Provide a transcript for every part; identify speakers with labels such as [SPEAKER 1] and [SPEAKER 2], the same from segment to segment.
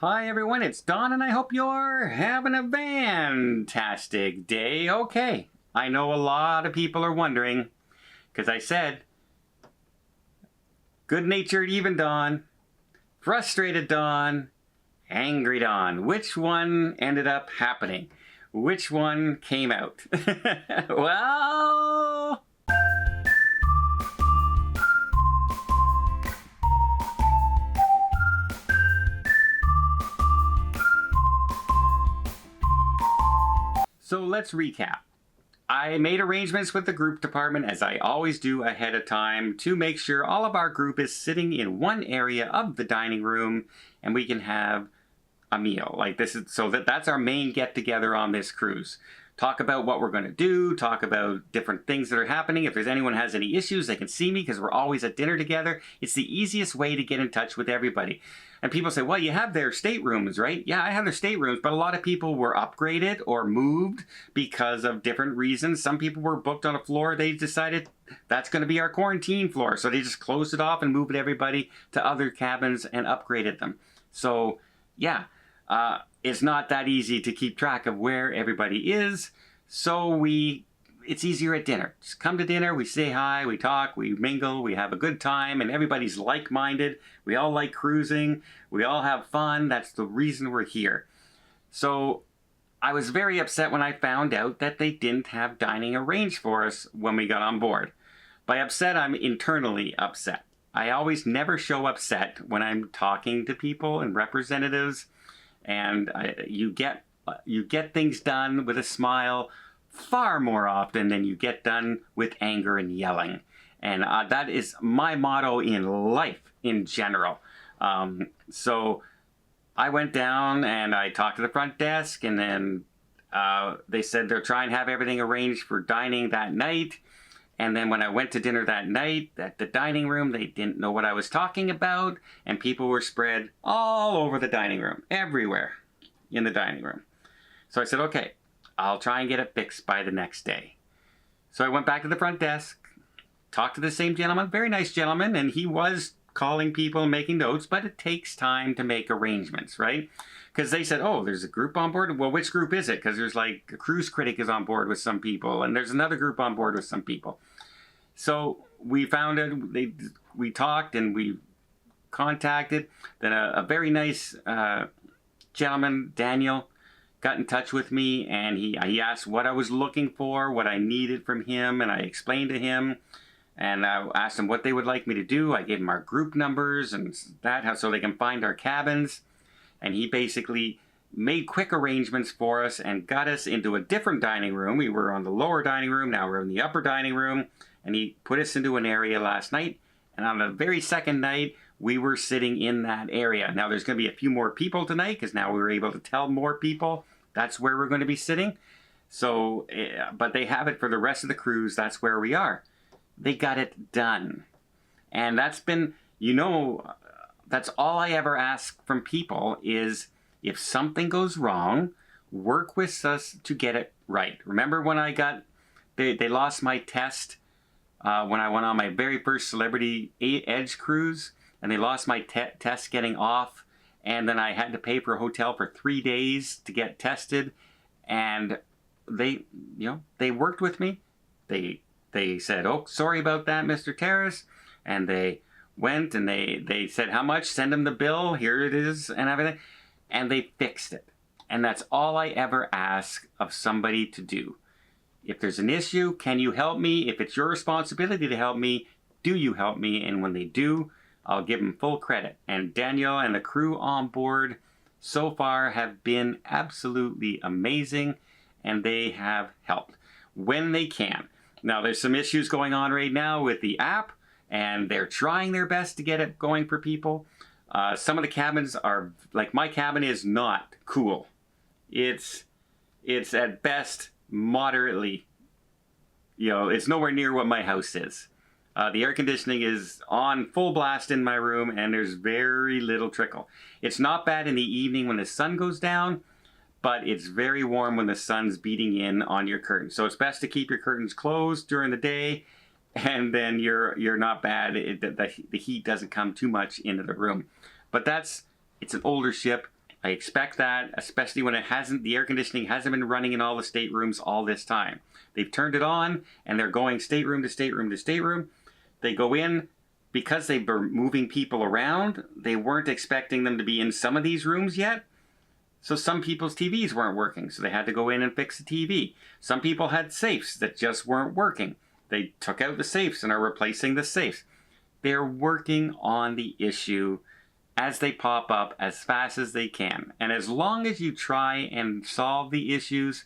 [SPEAKER 1] Hi everyone, it's Don and I hope you're having a fantastic day. Okay, I know a lot of people are wondering, because I said, good-natured even Don, frustrated Don, angry Don. Which one ended up happening? Which one came out? Well... So let's recap. I made arrangements with the group department, as I always do ahead of time, to make sure all of our group is sitting in one area of the dining room and we can have a meal. Like this is so that's our main get together on this cruise. Talk about what we're going to do, talk about different things that are happening. If there's anyone has any issues, they can see me because we're always at dinner together. It's the easiest way to get in touch with everybody. And people say, well, you have their staterooms, right? Yeah, I have their staterooms, but a lot of people were upgraded or moved because of different reasons. Some people were booked on a floor. They decided that's going to be our quarantine floor. So they just closed it off and moved everybody to other cabins and upgraded them. So yeah, it's not that easy to keep track of where everybody is. So it's easier at dinner. Just come to dinner, we say hi, we talk, we mingle, we have a good time, and everybody's like-minded. We all like cruising. We all have fun. That's the reason we're here. So I was very upset when I found out that they didn't have dining arranged for us when we got on board. By upset, I'm internally upset. I always never show upset when I'm talking to people and representatives, and you get things done with a smile far more often than you get done with anger and yelling. And that is my motto in life in general. So I went down and I talked to the front desk, and then they said they'll try and have everything arranged for dining that night. And then when I went to dinner that night at the dining room, they didn't know what I was talking about, and people were spread all over the dining room, everywhere in the dining room. So I said, okay, I'll try and get it fixed by the next day. So I went back to the front desk, talked to the same gentleman, very nice gentleman, and he was calling people and making notes, but it takes time to make arrangements, right? Because they said, oh, there's a group on board. Well, which group is it? Because there's like a cruise critic is on board with some people, and there's another group on board with some people. So we found it, we talked and we contacted. Then a very nice gentleman, Daniel, got in touch with me, and he asked what I was looking for, what I needed from him, and I explained to him, and I asked him what they would like me to do. I gave him our group numbers and that, so they can find our cabins, and he basically made quick arrangements for us and got us into a different dining room. We were on the lower dining room, now we're in the upper dining room, and he put us into an area last night, and on the very second night, we were sitting in that area. Now there's going to be a few more people tonight, because now we were able to tell more people that's where we're going to be sitting. So, but they have it for the rest of the cruise. That's where we are. They got it done. And that's been, that's all I ever ask from people is if something goes wrong, work with us to get it right. Remember when they lost my test when I went on my very first Celebrity Edge cruise, and they lost my test getting off. And then I had to pay for a hotel for 3 days to get tested. And they worked with me. They said, oh, sorry about that, Mr. dterris. And they went and they said, how much? Send them the bill. Here it is and everything. And they fixed it. And that's all I ever ask of somebody to do. If there's an issue, can you help me? If it's your responsibility to help me, do you help me? And when they do, I'll give them full credit. And Daniel and the crew on board so far have been absolutely amazing, and they have helped when they can. Now, there's some issues going on right now with the app, and they're trying their best to get it going for people. Some of the cabins are, like my cabin is not cool. It's at best moderately, it's nowhere near what my house is. The air conditioning is on full blast in my room, and there's very little trickle. It's not bad in the evening when the sun goes down, but it's very warm when the sun's beating in on your curtains. So it's best to keep your curtains closed during the day, and then you're not bad. The heat doesn't come too much into the room. But it's an older ship. I expect that, especially when the air conditioning hasn't been running in all the staterooms all this time. They've turned it on and they're going stateroom to stateroom to stateroom. They go in because they were moving people around. They weren't expecting them to be in some of these rooms yet. So some people's TVs weren't working, so they had to go in and fix the TV. Some people had safes that just weren't working. They took out the safes and are replacing the safes. They're working on the issue as they pop up as fast as they can. And as long as you try and solve the issues,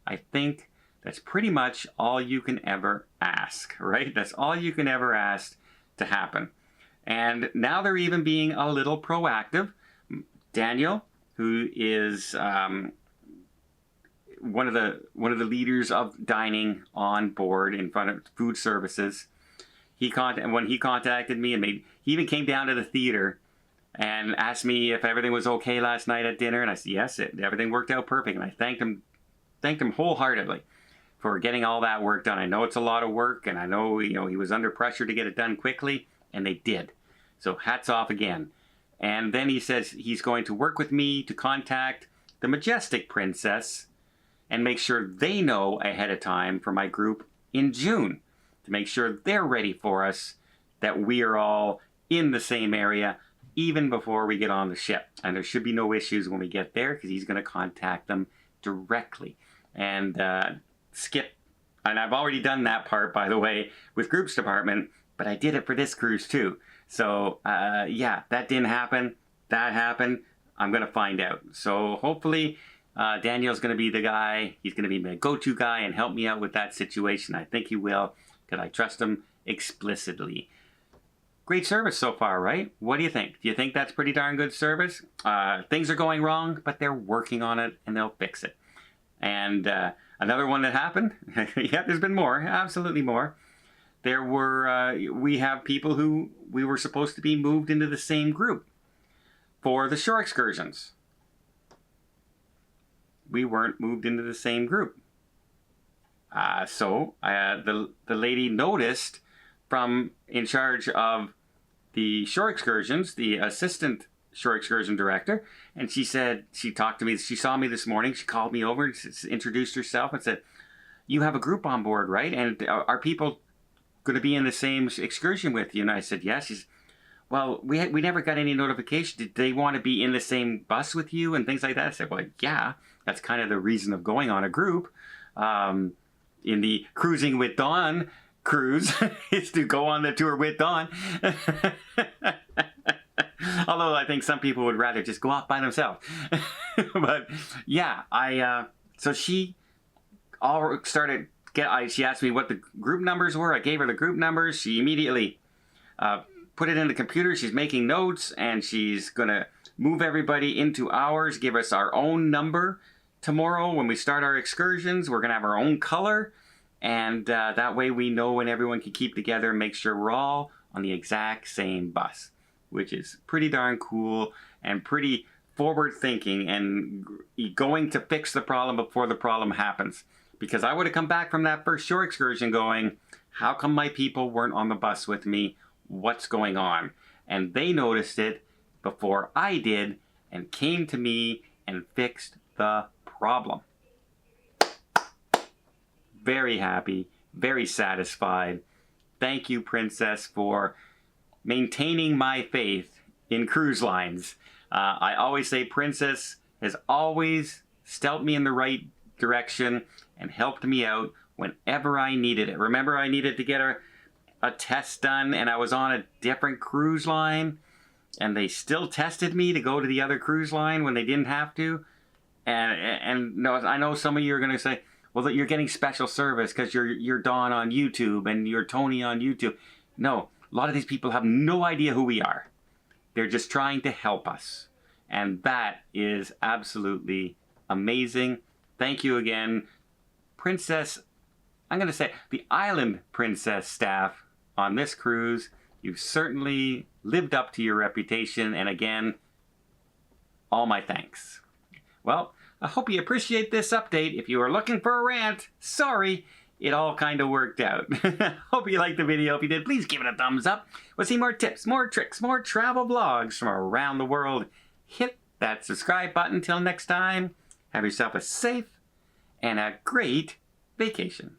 [SPEAKER 1] I think that's pretty much all you can ever ask, right? That's all you can ever ask to happen. And now they're even being a little proactive. Daniel, who is one of the leaders of dining on board in front of food services, when he contacted me and he even came down to the theater and asked me if everything was okay last night at dinner, and I said yes, everything worked out perfect, and I thanked him wholeheartedly for getting all that work done. I know it's a lot of work, and I know he was under pressure to get it done quickly, and they did. So hats off again. And then he says he's going to work with me to contact the Majestic Princess and make sure they know ahead of time for my group in June, to make sure they're ready for us, that we are all in the same area even before we get on the ship. And there should be no issues when we get there because he's going to contact them directly. And Skip, and I've already done that part, by the way, with Groups Department, but I did it for this cruise too. So yeah, that didn't happen. That happened. I'm going to find out. So hopefully Daniel's going to be the guy. He's going to be my go-to guy and help me out with that situation. I think he will, because I trust him explicitly. Great service so far, right? What do you think? Do you think that's pretty darn good service? Things are going wrong, but they're working on it and they'll fix it. And another one that happened, yeah, there's been more, absolutely more. There were, we have people who we were supposed to be moved into the same group for the shore excursions. We weren't moved into the same group. So the lady noticed from in charge of the shore excursions, the assistant shore excursion director, and she said, she talked to me, she saw me this morning, she called me over and introduced herself and said, you have a group on board, right? And are people going to be in the same excursion with you? And I said, yes. She said, well, we never got any notification. Did they want to be in the same bus with you and things like that? I said, well, yeah, that's kind of the reason of going on a group. In the Cruising with Dawn cruise is to go on the tour with Dawn. Although I think some people would rather just go off by themselves. But yeah, so she she asked me what the group numbers were. I gave her the group numbers. She immediately put it in the computer. She's making notes, and she's going to move everybody into ours, give us our own number tomorrow when we start our excursions. We're going to have our own color, and that way we know when everyone can keep together and make sure we're all on the exact same bus, which is pretty darn cool and pretty forward thinking and going to fix the problem before the problem happens. Because I would have come back from that first shore excursion going, how come my people weren't on the bus with me? What's going on? And they noticed it before I did and came to me and fixed the problem. Very happy, very satisfied. Thank you, Princess, for maintaining my faith in cruise lines. I always say Princess has always stepped me in the right direction and helped me out whenever I needed it. Remember, I needed to get a test done, and I was on a different cruise line, and they still tested me to go to the other cruise line when they didn't have to. And no, I know some of you are going to say, well, that you're getting special service because you're Dawn on YouTube and you're Tony on YouTube. No, a lot of these people have no idea who we are. They're just trying to help us. And that is absolutely amazing. Thank you again, Princess. I'm going to say the Island Princess staff on this cruise. You've certainly lived up to your reputation. And again, all my thanks. Well, I hope you appreciate this update. If you were looking for a rant, sorry, it all kind of worked out. Hope you liked the video. If you did, please give it a thumbs up. We'll see more tips, more tricks, more travel vlogs from around the world. Hit that subscribe button. Till next time, have yourself a safe and a great vacation.